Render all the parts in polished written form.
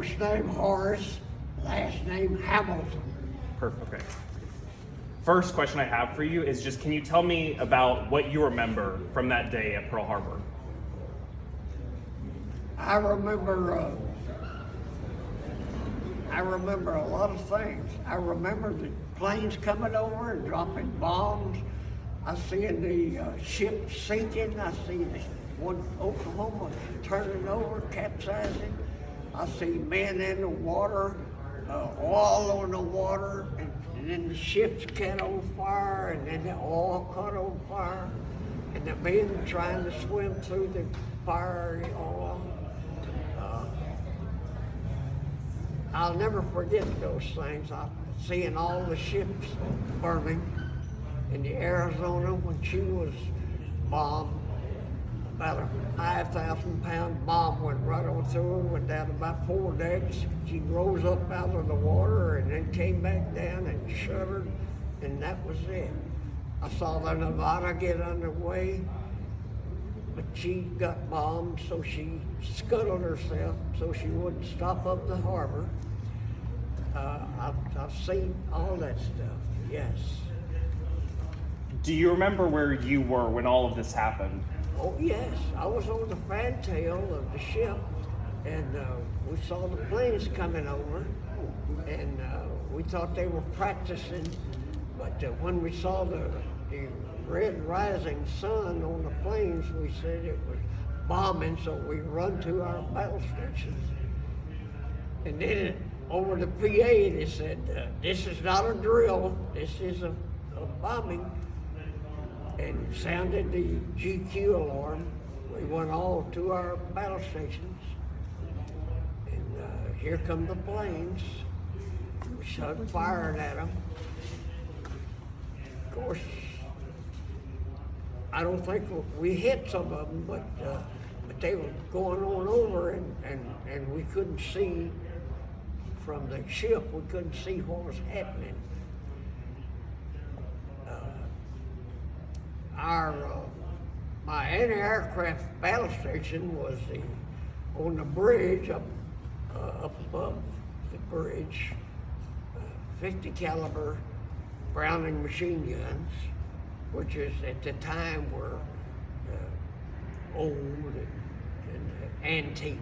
First name Horace, last name Hamiliton. Perfect. Okay. First question I have for you is just, can you tell me about what you remember from that day at Pearl Harbor? I remember a lot of things. I remember the planes coming over and dropping bombs. I seen the ship sinking. I seen the one Oklahoma turning over, capsizing. I see men in the water, oil on the water, and then the ships caught on fire, and then the oil caught on fire, and the men trying to swim through the fiery oil. I'll never forget those things. Seeing all the ships burning in the Arizona when she was bombed. About a 5,000-pound bomb went right on through her, went down about 4 decks. She rose up out of the water and then came back down and shuddered, and that was it. I saw the Nevada get underway, but she got bombed, so she scuttled herself so she wouldn't stop up the harbor. I've seen all that stuff, yes. Do you remember where you were when all of this happened? Oh yes, I was on the fantail of the ship, and we saw the planes coming over, and we thought they were practicing, but when we saw the red rising sun on the planes, we said it was bombing, so we run to our battle stations. And then over the PA, they said, this is not a drill, this is a bombing. And sounded the GQ alarm. We went all to our battle stations, and here come the planes. We started firing at them. Of course, I don't think we hit some of them, but they were going on over, and we couldn't see from the ship. We couldn't see what was happening. My anti-aircraft battle station was on the bridge up above the bridge, 50 caliber Browning machine guns, which is at the time were old and antique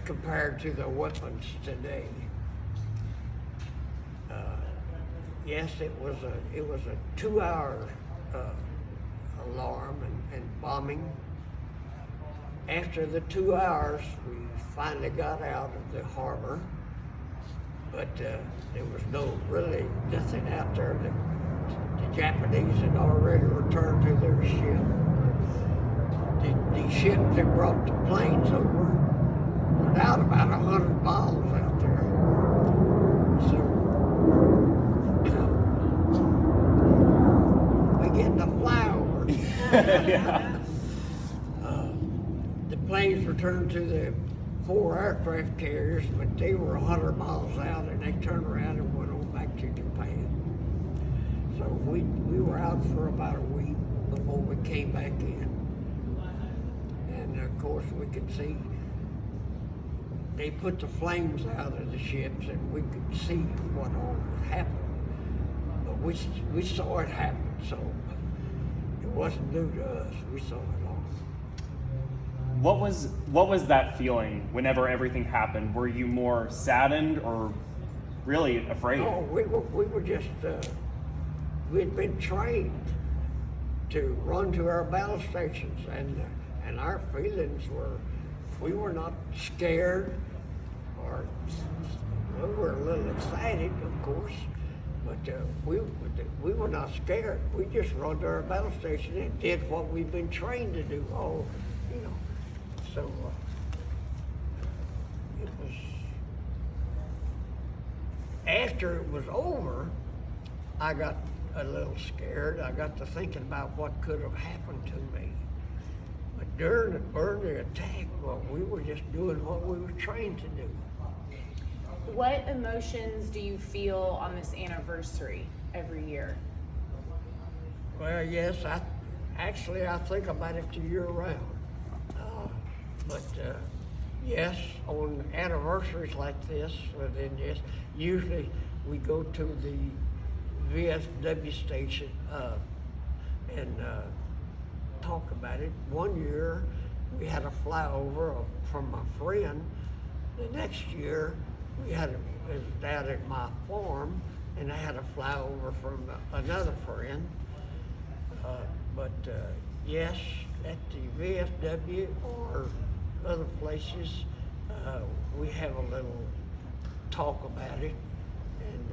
compared to the weapons today. Yes, it was a 2-hour alarm and bombing. After the 2 hours, we finally got out of the harbor, but there was really nothing out there. The Japanese had already returned to their ship. The ships that brought the planes over were out about 100 miles out there. So we get the flyover. Yeah. The planes returned to the 4 aircraft carriers, but they were 100 miles out, and they turned around and went on back to Japan. So we were out for about a week before we came back in. And of course we could see, they put the flames out of the ships, and we could see what all was happening. But we saw it happen, so it wasn't new to us. We saw it all. What was that feeling whenever everything happened? Were you more saddened or really afraid? No, we were just, we'd been trained to run to our battle stations, and our feelings were, we were not scared, or we were a little excited, of course, but we were not scared. We just run to our battle station and did what we've been trained to do. All, you know. So it was, after it was over, I got a little scared. I got to thinking about what could have happened to me. But during the attack, well, we were just doing what we were trained to do. What emotions do you feel on this anniversary every year? Well, yes, I think about it year round. But Yes, on anniversaries like this, well, then yes, usually we go to the VFW station and talk about it. One year we had a flyover from my friend. The next year it was down at my farm, and I had a flyover from another friend. But yes, at the VFW or other places, we have a little talk about it, and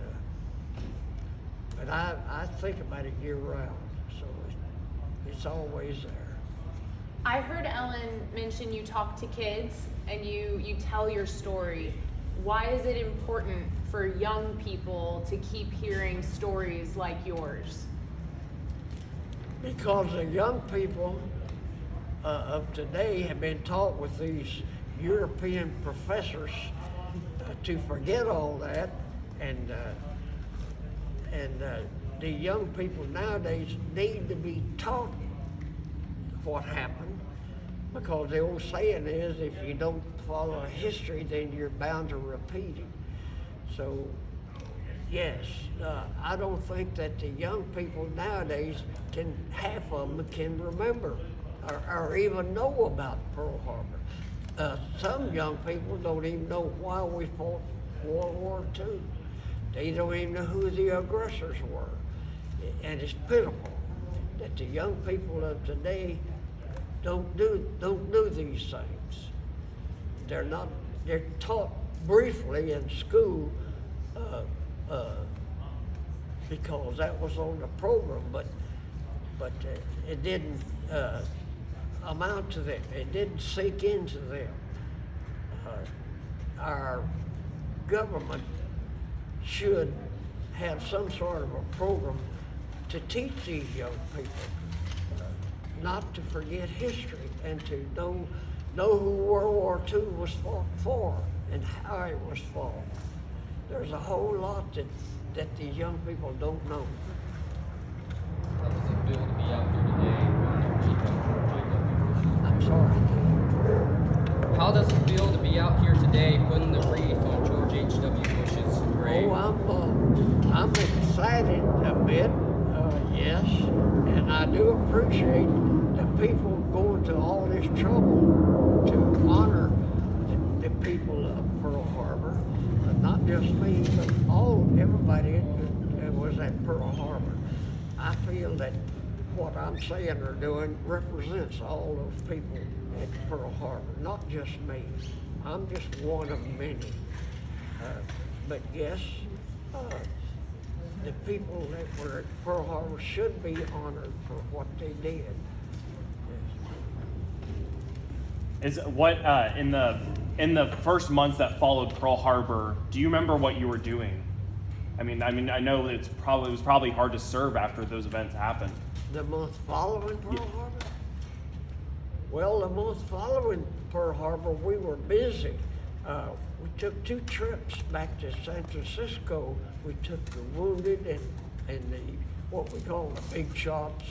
but I think about it year round, so it's always there. I heard Ellen mention you talk to kids and you tell your story. Why is it important for young people to keep hearing stories like yours? Because the young people of today have been taught with these European professors to forget all that, and the young people nowadays need to be taught what happened, because the old saying is, if you don't follow history, then you're bound to repeat it. So yes, I don't think that the young people nowadays half of them can remember or even know about Pearl Harbor. Some young people don't even know why we fought World War II. They don't even know who the aggressors were. And it's pitiful that the young people of today don't do these things. They're taught briefly in school because that was on the program, but it didn't amount to them. It didn't sink into them. Our government should have some sort of a program to teach these young people not to forget history and to know who World War II was fought for and how it was fought. There's a whole lot that these young people don't know. How does it feel to be out here today putting the wreath on George H.W. I'm sorry. How does it feel to be out here today putting the wreath on George H.W. Bush's grave? Oh, I'm excited a bit, yes, and I do appreciate the people going to all this trouble to honor the people of Pearl Harbor, not just me, but everybody that was at Pearl Harbor. I feel that what I'm saying or doing represents all those people at Pearl Harbor, not just me. I'm just one of many. But yes, the people that were at Pearl Harbor should be honored for what they did. Is what in the first months that followed Pearl Harbor, do you remember what you were doing? I mean, I know it was probably hard to serve after those events happened. The month following Pearl Harbor? Well, the month following Pearl Harbor, we were busy. We took 2 trips back to San Francisco. We took the wounded and the what we call the big shots,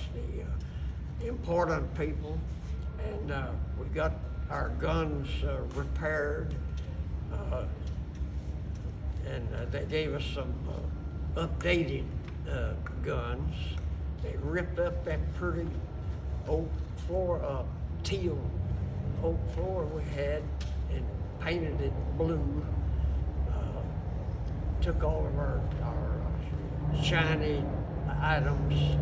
the important people, and we got our guns repaired, and they gave us some updated guns. They ripped up that pretty oak floor, teal oak floor we had and painted it blue. Took all of our shiny items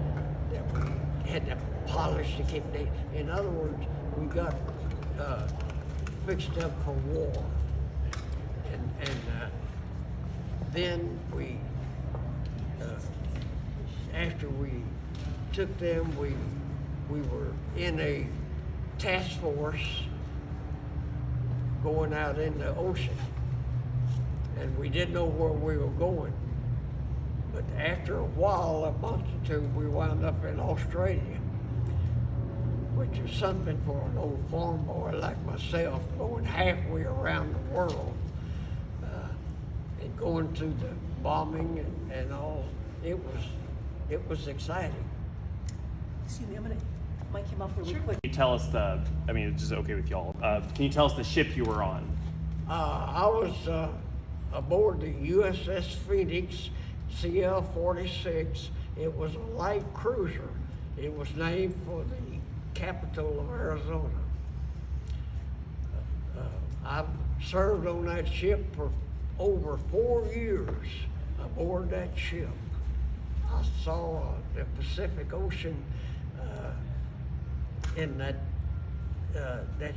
that we had to polish to keep them. In other words, we got fixed up for war. And then we, after we took them, we were in a task force going out in the ocean. And we didn't know where we were going. But after a while, a month or two, we wound up in Australia, which is something for an old farm boy like myself, going halfway around the world and going through the bombing and all. It was exciting. Excuse me, might come up here really quick. Can you tell us it's just okay with y'all. Can you tell us the ship you were on? I was aboard the USS Phoenix CL-46. It was a light cruiser. It was named for the capital of Arizona. I served on that ship for over 4 years aboard that ship. I saw the Pacific Ocean in that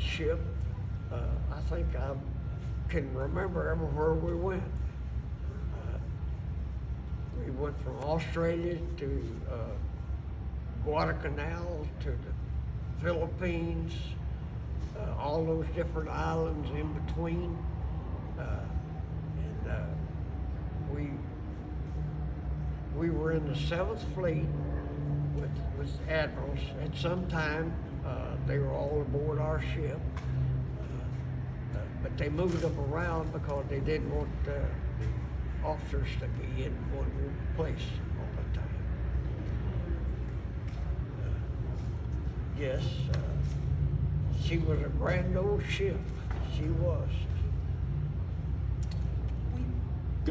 ship. I think I can remember everywhere we went. We went from Australia to Guadalcanal to the Philippines, all those different islands in between. We were in the 7th Fleet with admirals. At some time, they were all aboard our ship, but they moved them around because they didn't want the officers to be in one place all the time. Yes, she was a grand old ship. She was.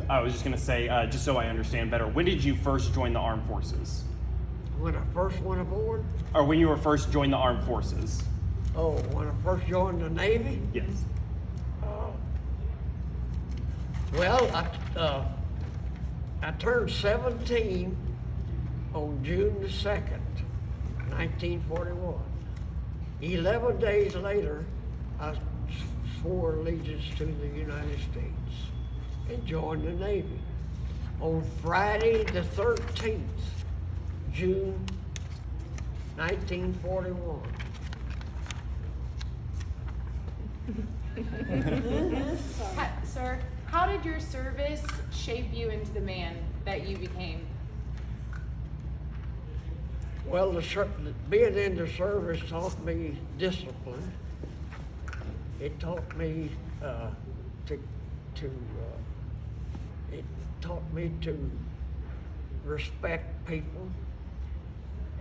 I was just going to say, just so I understand better, when did you first join the armed forces? When I first went aboard? Or when you were first joined the armed forces? Oh, when I first joined the Navy? Yes. Well, I turned 17 on June the 2nd, 1941. 11 days later, I swore allegiance to the United States and joined the Navy. On Friday the 13th, June 1941. Sir, how did your service shape you into the man that you became? Well, being in the service taught me discipline. It taught me it taught me to respect people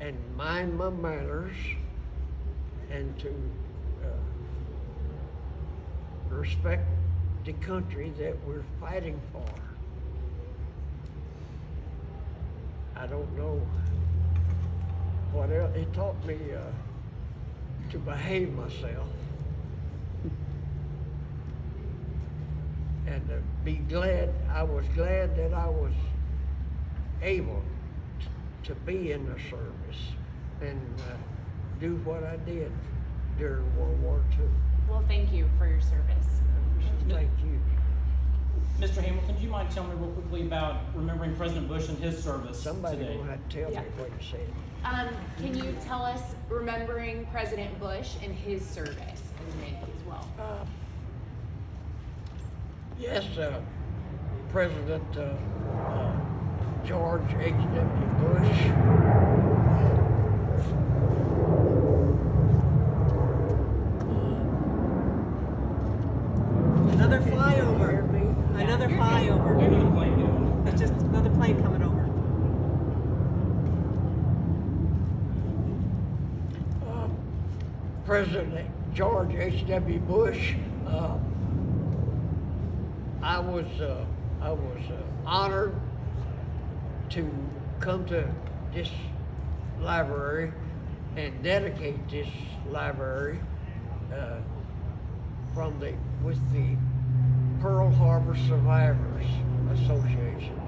and mind my manners and to respect the country that we're fighting for. I don't know what else. It taught me to behave myself and be glad. I was glad that I was able to be in the service and do what I did during World War II. Well, thank you for your service. Thank you. Mr. Hamilton, do you mind telling me real quickly about remembering President Bush and his service Somebody today? will have to tell me what you said. Can you tell us remembering President Bush and his service in the Navy as well? Yes, President George H.W. Bush. Another Hear flyover. me? Another Where are flyover. the plane going? It's just another plane coming over. President George H.W. Bush. I was honored to come to this library and dedicate this library with the Pearl Harbor Survivors Association.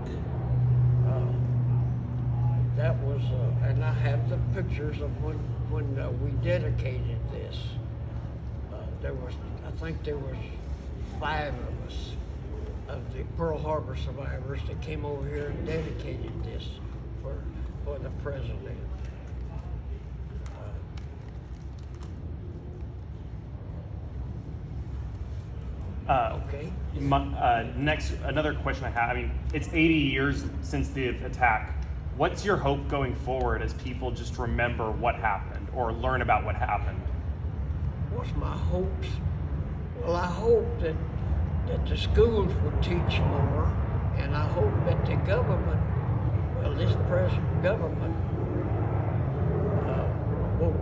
That was, and I have the pictures of when we dedicated this. I think there was 5 of us, of the Pearl Harbor survivors, that came over here and dedicated this for the president. Okay. Another question I have. I mean, it's 80 years since the attack. What's your hope going forward as people just remember what happened or learn about what happened? What's my hopes? Well, I hope that the schools would teach more, and I hope that the government, well, this present government, will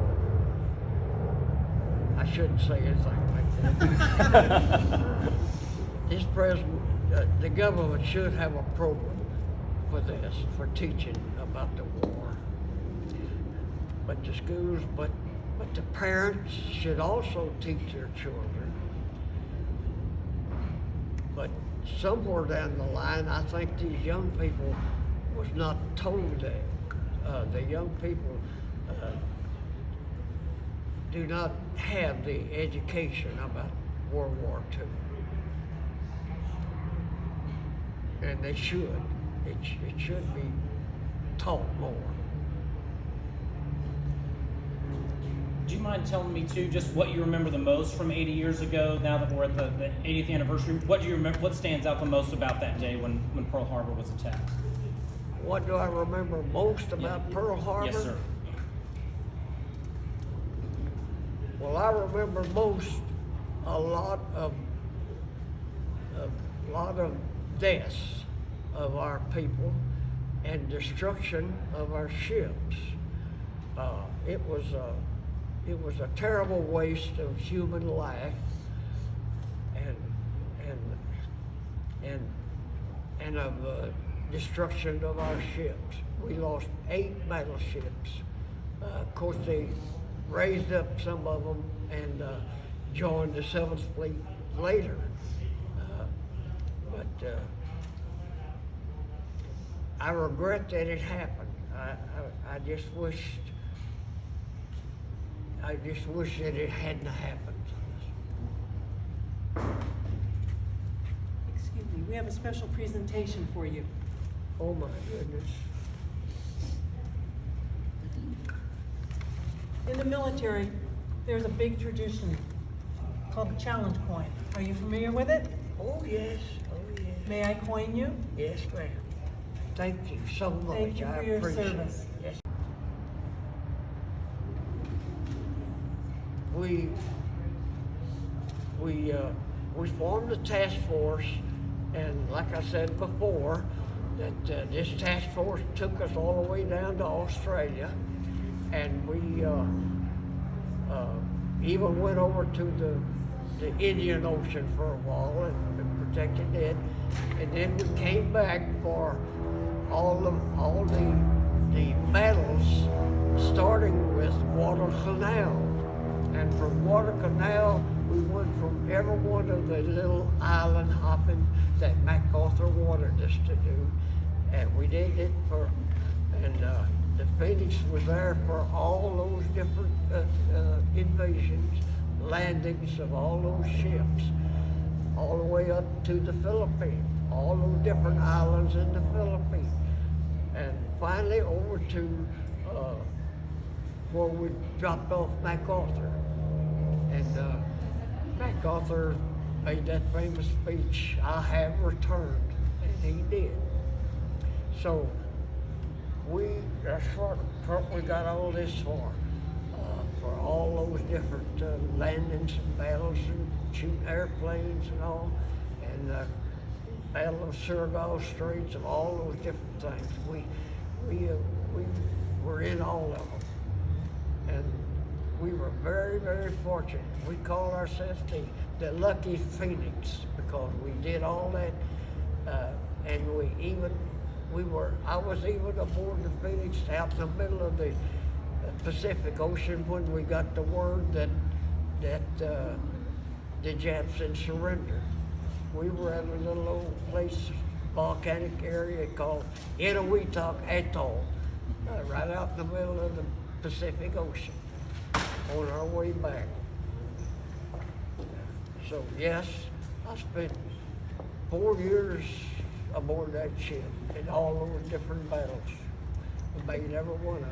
shouldn't say anything like that. This president, the government should have a program for this, for teaching about the war. But the schools, but the parents should also teach their children. But somewhere down the line, I think these young people was not told that. The young people do not have the education about World War II. And they should. It should be taught more. Do you mind telling me too, just what you remember the most from 80 years ago? Now that we're at the 80th anniversary, what do you remember? What stands out the most about that day when Pearl Harbor was attacked? What do I remember most about Pearl Harbor? Yes, sir. Well, I remember most a lot of deaths of our people and destruction of our ships. It was a terrible waste of human life and of destruction of our ships. We lost 8 battleships. Of course, they raised up some of them and joined the 7th Fleet later. But I regret that it happened. I just wish that it hadn't happened. Excuse me, we have a special presentation for you. Oh my goodness. In the military, there's a big tradition called the challenge coin. Are you familiar with it? Oh yes, oh yes. May I coin you? Yes, ma'am. Thank you so much. Thank you I for your appreciate service. it. Yes. We formed a task force, and like I said before, that this task force took us all the way down to Australia, and we even went over to the Indian Ocean for a while and protected it, and then we came back for all the battles, starting with Guadalcanal. And from Guadalcanal, we went from every one of the little island hopping that MacArthur wanted us to do, and we did it the Phoenix was there for all those different invasions, landings of all those ships, all the way up to the Philippines, all those different islands in the Philippines, and finally over to where we dropped off MacArthur. And MacArthur made that famous speech, "I have returned," and he did. So that's what we got all this for all those different landings and battles and shooting airplanes and all, and Battle of Surigao Straits and all those different things. We were in all of them. And we were very, very fortunate. We called ourselves the Lucky Phoenix because we did all that, and I was even aboard the Phoenix out in the middle of the Pacific Ocean when we got the word that the Japs had surrendered. We were at a little old place, volcanic area called Inuiatok Atoll, right out in the middle of the Pacific Ocean, on our way back. So yes, I spent 4 years aboard that ship in all those different battles. I made every one of them.